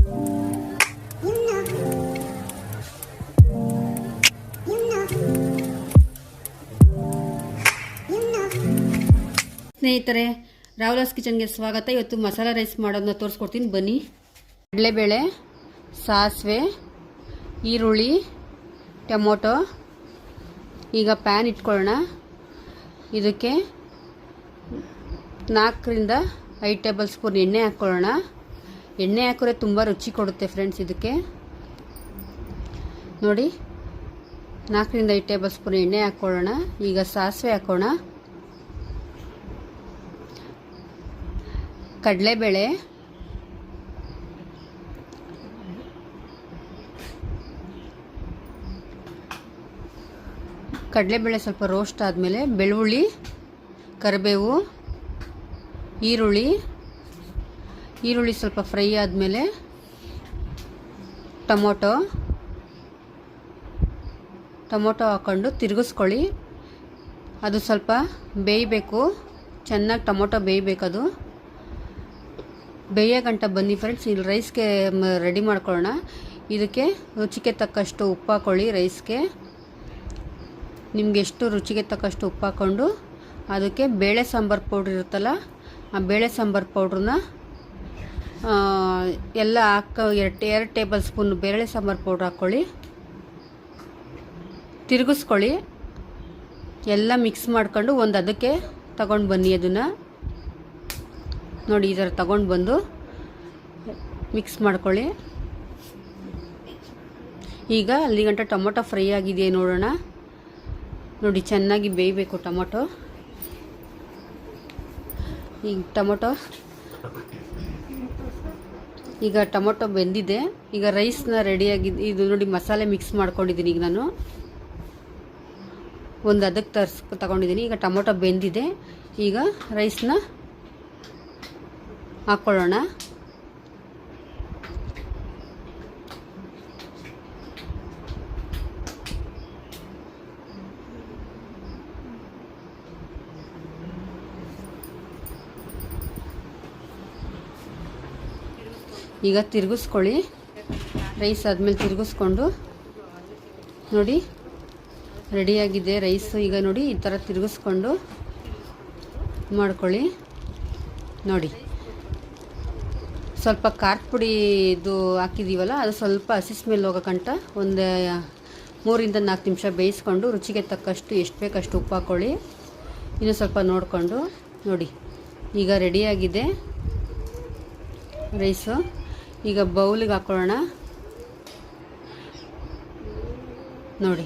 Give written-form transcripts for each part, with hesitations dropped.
ಸ್ನೇಹಿತರೆ, ರಾಹುಲಾಸ್ ಕಿಚನ್ಗೆ ಸ್ವಾಗತ. ಇವತ್ತು ಮಸಾಲ ರೈಸ್ ಮಾಡೋದನ್ನ ತೋರಿಸ್ಕೊಡ್ತೀನಿ ಬನ್ನಿ. ಕಡಲೆಬೇಳೆ, ಸಾಸಿವೆ, ಈರುಳ್ಳಿ, ಟೊಮೊಟೊ. ಈಗ ಪ್ಯಾನ್ ಇಟ್ಕೊಳ್ಳೋಣ. ಇದಕ್ಕೆ 4 ರಿಂದ 5 ಟೇಬಲ್ ಸ್ಪೂನ್ ಎಣ್ಣೆ ಹಾಕ್ಕೊಳ್ಳೋಣ. ಎಣ್ಣೆ ಹಾಕಿದ್ರೆ ತುಂಬ ರುಚಿ ಕೊಡುತ್ತೆ ಫ್ರೆಂಡ್ಸ್. ಇದಕ್ಕೆ ನೋಡಿ 4 ರಿಂದ 5 ಟೇಬಲ್ ಸ್ಪೂನ್ ಎಣ್ಣೆ ಹಾಕ್ಕೊಳ್ಳೋಣ. ಈಗ ಸಾಸಿವೆ ಹಾಕೋಣ, ಕಡಲೆಬೇಳೆ, ಸ್ವಲ್ಪ ರೋಸ್ಟ್ ಆದಮೇಲೆ ಬೆಳ್ಳುಳ್ಳಿ, ಕರಿಬೇವು, ಈರುಳ್ಳಿ ಸ್ವಲ್ಪ ಫ್ರೈ ಆದಮೇಲೆ ಟೊಮೊಟೊ ಹಾಕ್ಕೊಂಡು ತಿರುಗಿಸ್ಕೊಳ್ಳಿ. ಅದು ಸ್ವಲ್ಪ ಬೇಯಬೇಕು, ಚೆನ್ನಾಗಿ ಟೊಮೊಟೊ ಬೇಯಬೇಕು. ಅದು ಬೇಯೋ ಗಂಟ ಬನ್ನಿ ಫ್ರೆಂಡ್ಸ್. ಇಲ್ಲಿ ರೈಸ್ಗೆ ರೆಡಿ ಮಾಡ್ಕೊಳ್ಳೋಣ. ಇದಕ್ಕೆ ರುಚಿಗೆ ತಕ್ಕಷ್ಟು ಉಪ್ಪು ಹಾಕ್ಕೊಳ್ಳಿ. ರೈಸ್ಗೆ ನಿಮ್ಗೆ ಎಷ್ಟು ರುಚಿಗೆ ತಕ್ಕಷ್ಟು ಉಪ್ಪು ಹಾಕ್ಕೊಂಡು ಅದಕ್ಕೆ ಬೇಳೆ ಸಾಂಬಾರು ಪೌಡ್ರ್ ಇರುತ್ತಲ್ಲ, ಆ ಬೇಳೆ ಸಾಂಬಾರು ಪೌಡ್ರನ್ನ ಎಲ್ಲ ಹಾಕೋ 2 ಟೇಬಲ್ ಸ್ಪೂನ್ ಬೇಳೆ ಸಾಂಬಾರು ಪೌಡ್ರ್ ಹಾಕ್ಕೊಳ್ಳಿ. ತಿರುಗಿಸ್ಕೊಳ್ಳಿ. ಎಲ್ಲ ಮಿಕ್ಸ್ ಮಾಡ್ಕೊಂಡು ಒಂದು ಅದಕ್ಕೆ ತಗೊಂಡು ಬನ್ನಿ. ಅದನ್ನು ನೋಡಿ, ಈ ಥರ ತಗೊಂಡು ಬಂದು ಮಿಕ್ಸ್ ಮಾಡ್ಕೊಳ್ಳಿ. ಈಗ ಅಲ್ಲಿ ಗಂಟ ಟೊಮೊಟೊ ಫ್ರೈ ಆಗಿದೆಯೇ ನೋಡೋಣ. ನೋಡಿ, ಚೆನ್ನಾಗಿ ಬೇಯಬೇಕು ಟೊಮೊಟೊ. ಈಗ ಟೊಮೊಟೊ ಬೆಂದಿದೆ. ಈಗ ರೈಸ್ನ ರೆಡಿಯಾಗಿದೆ. ಇದು ನೋಡಿ, ಮಸಾಲೆ ಮಿಕ್ಸ್ ಮಾಡ್ಕೊಂಡಿದ್ದೀನಿ. ಈಗ ನಾನು ಒಂದು ಅದಕ್ಕೆ ತಗೊಂಡಿದ್ದೀನಿ. ಈಗ ಟೊಮೊಟೊ ಬೆಂದಿದೆ. ಈಗ ರೈಸ್ನ ಹಾಕ್ಕೊಳ್ಳೋಣ. ಈಗ ತಿರುಗಿಸ್ಕೊಳ್ಳಿ. ರೈಸ್ ಆದಮೇಲೆ ತಿರುಗಿಸ್ಕೊಂಡು ನೋಡಿ ರೆಡಿಯಾಗಿದೆ ರೈಸು. ಈಗ ನೋಡಿ, ಈ ಥರ ತಿರುಗಿಸ್ಕೊಂಡು ಮಾಡ್ಕೊಳ್ಳಿ. ನೋಡಿ, ಸ್ವಲ್ಪ ಖಾರದ ಪುಡಿ ಇದು ಹಾಕಿದ್ದೀವಲ್ಲ, ಅದು ಸ್ವಲ್ಪ ಹಸಿ ಸ್ಮೆಲ್ ಹೋಗೋಕ್ಕಂಟ ಒಂದು 3 ರಿಂದ 4 ನಿಮಿಷ ಬೇಯಿಸ್ಕೊಂಡು ರುಚಿಗೆ ತಕ್ಕಷ್ಟು ಎಷ್ಟು ಬೇಕಷ್ಟು ಉಪ್ಪು ಹಾಕ್ಕೊಳ್ಳಿ. ಇನ್ನು ಸ್ವಲ್ಪ ನೋಡಿಕೊಂಡು ನೋಡಿ, ಈಗ ರೆಡಿಯಾಗಿದೆ ರೈಸು. ಈಗ ಬೌಲಿಗೆ ಹಾಕ್ಕೊಳ್ಳೋಣ. ನೋಡಿ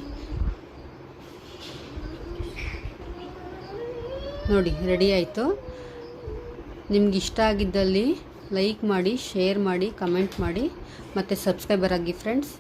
ರೆಡಿ ಆಯಿತು. ನಿಮ್ಗೆ ಇಷ್ಟ ಆಗಿದ್ದಲ್ಲಿ ಲೈಕ್ ಮಾಡಿ, ಶೇರ್ ಮಾಡಿ, ಕಮೆಂಟ್ ಮಾಡಿ, ಮತ್ತು ಸಬ್ಸ್ಕ್ರೈಬರ್ ಆಗಿ ಫ್ರೆಂಡ್ಸ್.